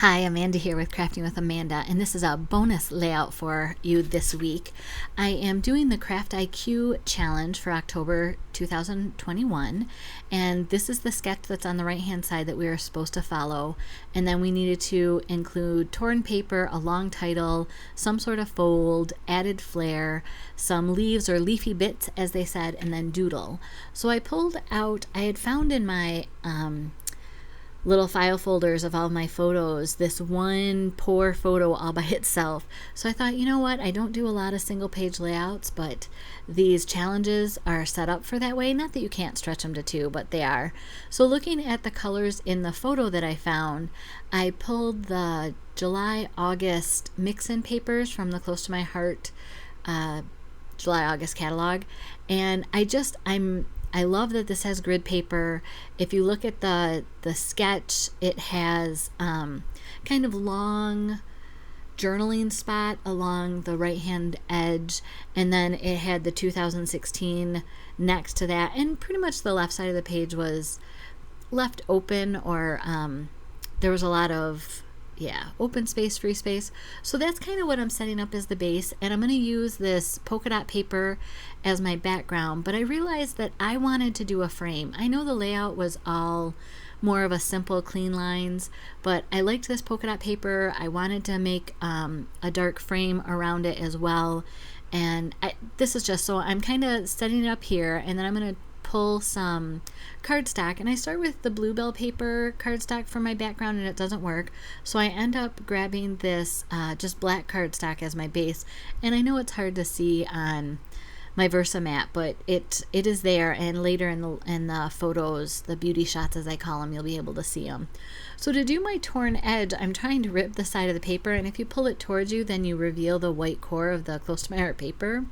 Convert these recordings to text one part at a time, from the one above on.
Hi, Amanda here with Crafting with Amanda, and this is a bonus layout for you this week. I am doing the Craft IQ challenge for October 2021, and this is the sketch that's on the right hand side that we are supposed to follow. And then we needed to include torn paper, a long title, some sort of fold, added flair, some leaves or leafy bits as they said, and then doodle. So I pulled out, I had found in my little file folders of all my photos this one poor photo all by itself. So I thought, you know what, I don't do a lot of single page layouts, but these challenges are set up for that way. Not that you can't stretch them to two, but they are. So looking at the colors in the photo that I found, I pulled the July August mix-in papers from the Close to My Heart July August catalog, and I love that this has grid paper. If you look at the sketch, it has kind of long journaling spot along the right hand edge, and then it had the 2016 next to that, and pretty much the left side of the page was left open, or there was a lot of open space, free space. So that's kind of what I'm setting up as the base, and I'm going to use this polka dot paper as my background, but I realized that I wanted to do a frame. I know the layout was all more of a simple clean lines, but I liked this polka dot paper. I wanted to make a dark frame around it as well, and this is just so I'm kind of setting it up here, and then I'm going to pull some cardstock, and I start with the bluebell paper cardstock for my background, and it doesn't work, so I end up grabbing this just black cardstock as my base. And I know it's hard to see on my Versa mat, but it is there, and later in the photos, the beauty shots as I call them, you'll be able to see them. So to do my torn edge, I'm trying to rip the side of the paper, and if you pull it towards you, then you reveal the white core of the Close to My Heart paper.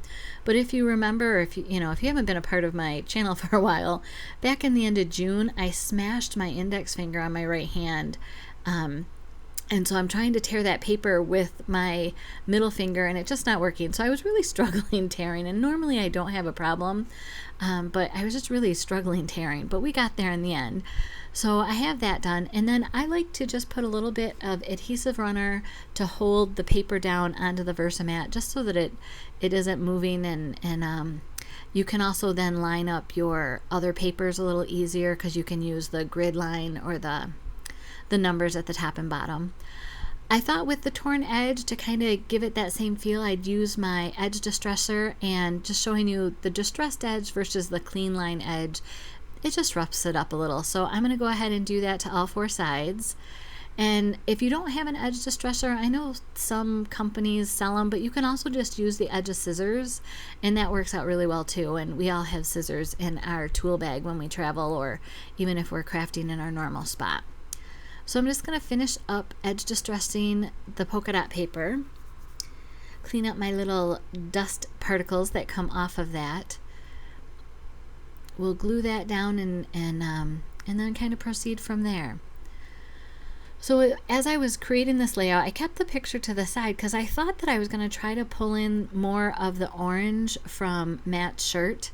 But if you remember, if you haven't been a part of my channel for a while, back in the end of June, I smashed my index finger on my right hand. And so I'm trying to tear that paper with my middle finger, and it's just not working. So I was really struggling tearing, and normally I don't have a problem, but I was just really struggling tearing. But we got there in the end. So I have that done, and then I like to just put a little bit of adhesive runner to hold the paper down onto the Versa mat, just so that it isn't moving, and you can also then line up your other papers a little easier, because you can use the grid line or the numbers at the top and bottom. I thought with the torn edge, to kind of give it that same feel, I'd use my edge distressor, and just showing you the distressed edge versus the clean line edge, it just roughs it up a little. So I'm going to go ahead and do that to all four sides. And if you don't have an edge distressor, I know some companies sell them, but you can also just use the edge of scissors, and that works out really well too. And we all have scissors in our tool bag when we travel, or even if we're crafting in our normal spot. So I'm just going to finish up edge distressing the polka dot paper, clean up my little dust particles that come off of that. We'll glue that down, and then kind of proceed from there. So as I was creating this layout, I kept the picture to the side because I thought that I was going to try to pull in more of the orange from Matt's shirt.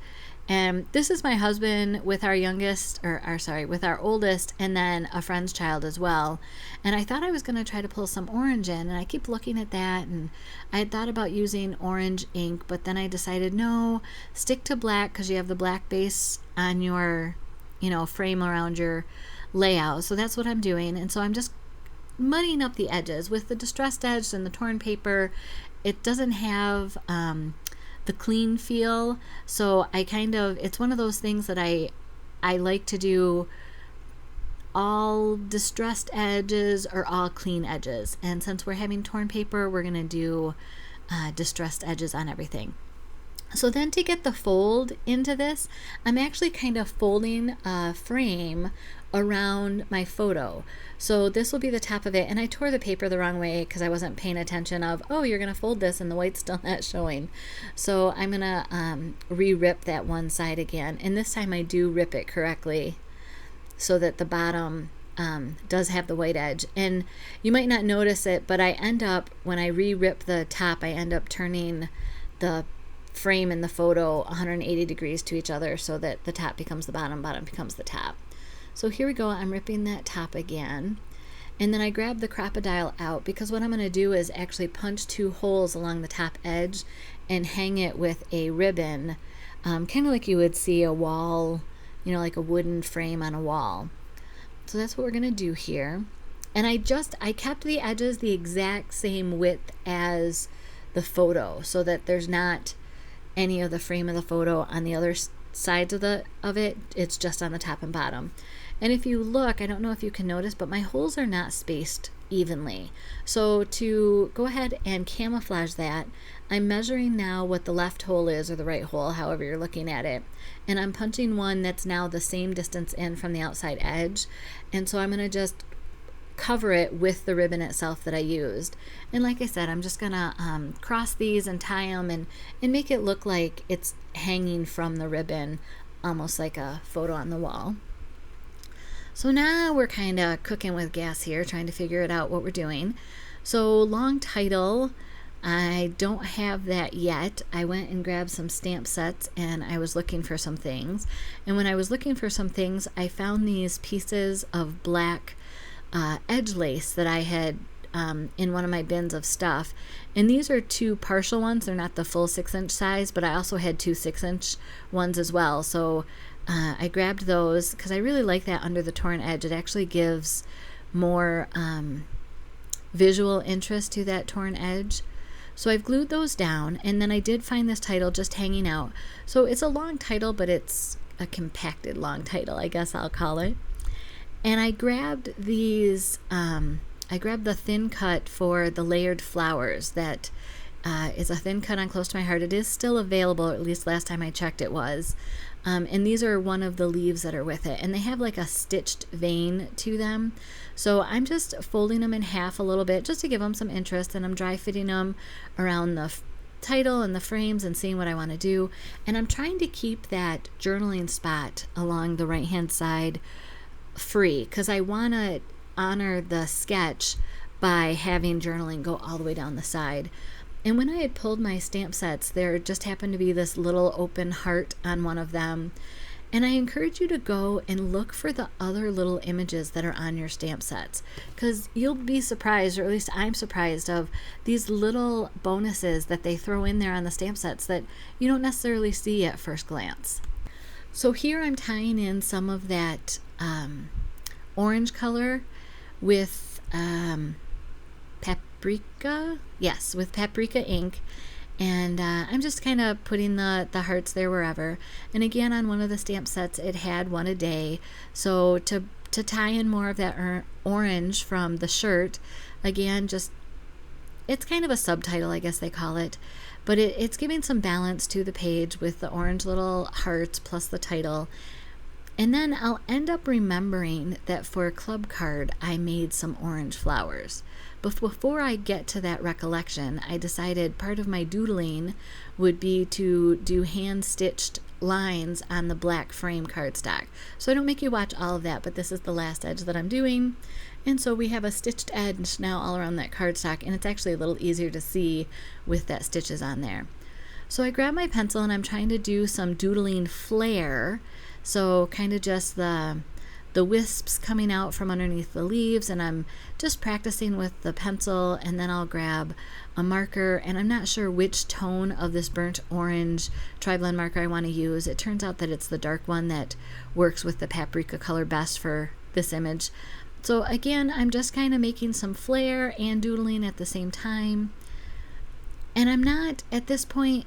And this is my husband with our youngest, with our oldest, and then a friend's child as well. And I thought I was going to try to pull some orange in, and I keep looking at that, and I had thought about using orange ink, but then I decided, no, stick to black, because you have the black base on your, frame around your layout. So that's what I'm doing. And so I'm just muddying up the edges with the distressed edge and the torn paper. It doesn't have the clean feel, so it's one of those things that I like to do all distressed edges or all clean edges, and since we're having torn paper, we're going to do distressed edges on everything. So then to get the fold into this, I'm actually kind of folding a frame around my photo. So this will be the top of it, and I tore the paper the wrong way because I wasn't paying attention of, oh, you're going to fold this and the white's still not showing. So I'm going to re-rip that one side again, and this time I do rip it correctly so that the bottom does have the white edge. And you might not notice it, but I end up, when I re-rip the top, I end up turning the frame and the photo 180 degrees to each other so that the top becomes the bottom, bottom becomes the top. So here we go, I'm ripping that top again. And then I grabbed the crocodile out because what I'm going to do is actually punch 2 holes along the top edge and hang it with a ribbon, kind of like you would see a wall, you know, like a wooden frame on a wall. So that's what we're going to do here. And I kept the edges the exact same width as the photo so that there's not any of the frame of the photo on the other sides of it. It's just on the top and bottom. And if you look, I don't know if you can notice, but my holes are not spaced evenly. So to go ahead and camouflage that, I'm measuring now what the left hole is, or the right hole, however you're looking at it. And I'm punching one that's now the same distance in from the outside edge. And so I'm going to just cover it with the ribbon itself that I used. And like I said, I'm just gonna cross these and tie them and make it look like it's hanging from the ribbon, almost like a photo on the wall. So now we're kind of cooking with gas here, trying to figure it out what we're doing. So long title, I don't have that yet. I went and grabbed some stamp sets and I was looking for some things. And when I was looking for some things, I found these pieces of black edge lace that I had in one of my bins of stuff. And these are 2 partial ones. They're not the full 6-inch size, but I also had 2 6-inch ones as well. So I grabbed those because I really like that under the torn edge. It actually gives more visual interest to that torn edge. So I've glued those down, and then I did find this title just hanging out. So it's a long title, but it's a compacted long title, I guess I'll call it. And I grabbed these, I grabbed the thin cut for the layered flowers. That is a thin cut on Close to My Heart. It is still available, or at least last time I checked it was. And these are one of the leaves that are with it. And they have like a stitched vein to them. So I'm just folding them in half a little bit just to give them some interest. And I'm dry fitting them around the title and the frames and seeing what I want to do. And I'm trying to keep that journaling spot along the right hand side free because I want to honor the sketch by having journaling go all the way down the side. And when I had pulled my stamp sets, there just happened to be this little open heart on one of them. And I encourage you to go and look for the other little images that are on your stamp sets, because you'll be surprised, or at least I'm surprised, of these little bonuses that they throw in there on the stamp sets that you don't necessarily see at first glance. So here I'm tying in some of that orange color with paprika. Yes, with paprika ink. And I'm just kind of putting the hearts there wherever. And again, on one of the stamp sets, it had one a day. So to tie in more of that orange from the shirt, again, just, it's kind of a subtitle, I guess they call it. But it's giving some balance to the page with the orange little hearts plus the title. And then I'll end up remembering that for a club card, I made some orange flowers. But before I get to that recollection, I decided part of my doodling would be to do hand-stitched lines on the black frame cardstock. So I don't make you watch all of that, but this is the last edge that I'm doing. And so we have a stitched edge now all around that cardstock, and it's actually a little easier to see with that stitches on there. So I grab my pencil and I'm trying to do some doodling flair. So kind of just the wisps coming out from underneath the leaves, and I'm just practicing with the pencil, and then I'll grab a marker, and I'm not sure which tone of this burnt orange tri-blend marker I want to use. It turns out that it's the dark one that works with the paprika color best for this image. So again, I'm just kind of making some flair and doodling at the same time. And I'm not, at this point,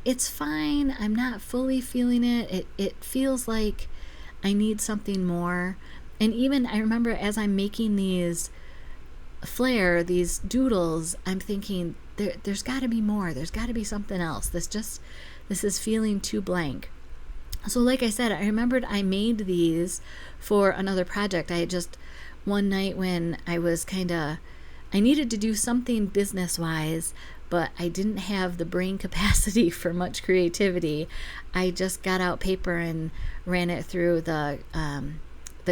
it's fine. I'm not fully feeling it. It feels like I need something more. And even I remember as I'm making these flair, these doodles, I'm thinking there's got to be more. There's got to be something else. This is feeling too blank. So like I said, I remembered I made these for another project. I had just one night when I was I needed to do something business-wise, but I didn't have the brain capacity for much creativity. I just got out paper and ran it through the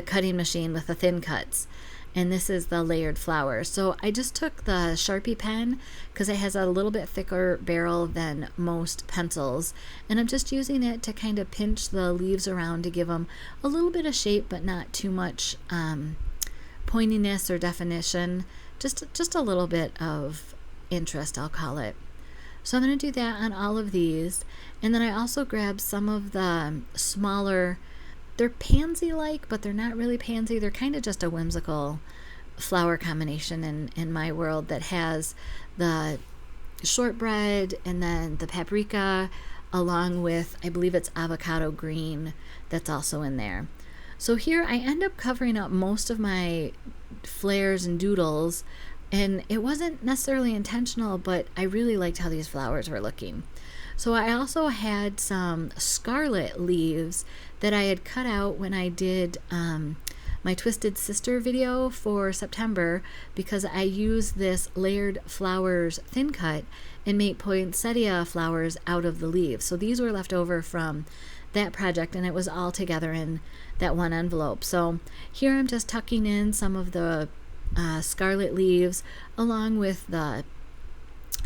cutting machine with the thin cuts. And this is the layered flowers. So I just took the Sharpie pen because it has a little bit thicker barrel than most pencils. And I'm just using it to kind of pinch the leaves around to give them a little bit of shape, but not too much pointiness or definition, just a little bit of interest, I'll call it. So I'm going to do that on all of these. And then I also grabbed some of the smaller, they're pansy-like, but they're not really pansy. They're kind of just a whimsical flower combination in my world that has the shortbread and then the paprika along with, I believe it's avocado green that's also in there. So here I end up covering up most of my flares and doodles, and it wasn't necessarily intentional, but I really liked how these flowers were looking. So I also had some scarlet leaves that I had cut out when I did my Twisted Sister video for September, because I used this layered flowers thin cut and made poinsettia flowers out of the leaves. So these were left over from that project, and it was all together in that one envelope. So here I'm just tucking in some of the scarlet leaves along with the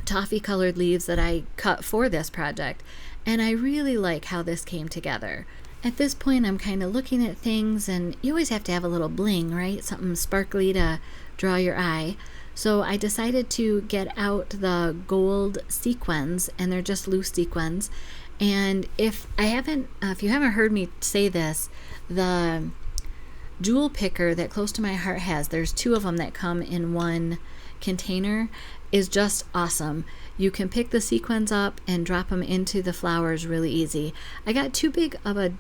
toffee colored leaves that I cut for this project, and I really like how this came together. At this point I'm kind of looking at things, and you always have to have a little bling, right? Something sparkly to draw your eye. So I decided to get out the gold sequins, and they're just loose sequins. And if you haven't heard me say this, the jewel picker that Close to My Heart has, there's 2 of them that come in one container, is just awesome. You can pick the sequins up and drop them into the flowers really easy. I got too big of a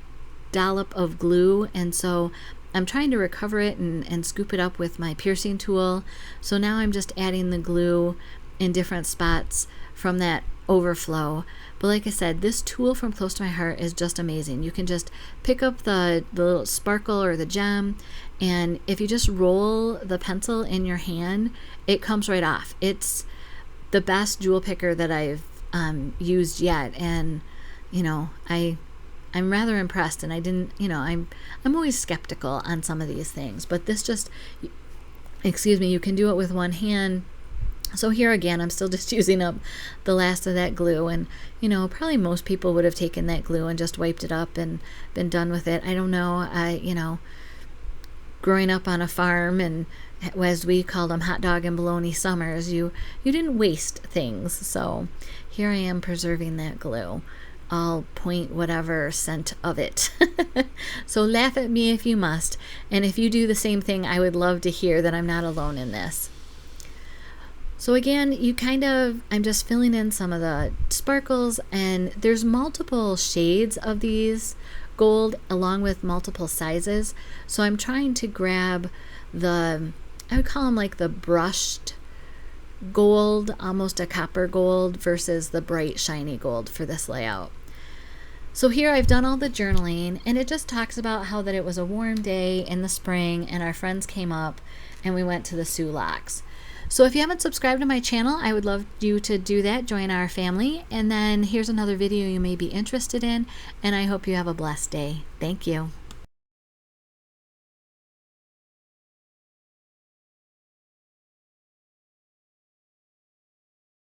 dollop of glue, and so I'm trying to recover it and scoop it up with my piercing tool. So now I'm just adding the glue in different spots from that overflow. But like I said, this tool from Close to My Heart is just amazing. You can just pick up the little sparkle or the gem, and if you just roll the pencil in your hand, it comes right off. It's the best jewel picker that I've used yet, and I'm rather impressed. And I didn't, I'm always skeptical on some of these things, but this just, you can do it with one hand. So here again, I'm still just using up the last of that glue, and probably most people would have taken that glue and just wiped it up and been done with it. I don't know. Growing up on a farm, and as we called them, hot dog and bologna summers, you didn't waste things. So here I am preserving that glue. I'll point whatever scent of it. So laugh at me if you must, and if you do the same thing, I would love to hear that I'm not alone in this. So again, I'm just filling in some of the sparkles, and there's multiple shades of these gold along with multiple sizes. So I'm trying to grab I would call them like the brushed gold, almost a copper gold, versus the bright shiny gold for this layout. So here I've done all the journaling, and it just talks about how that it was a warm day in the spring and our friends came up and we went to the Soo Locks. So if you haven't subscribed to my channel, I would love you to do that, join our family, and then here's another video you may be interested in, and I hope you have a blessed day. Thank you.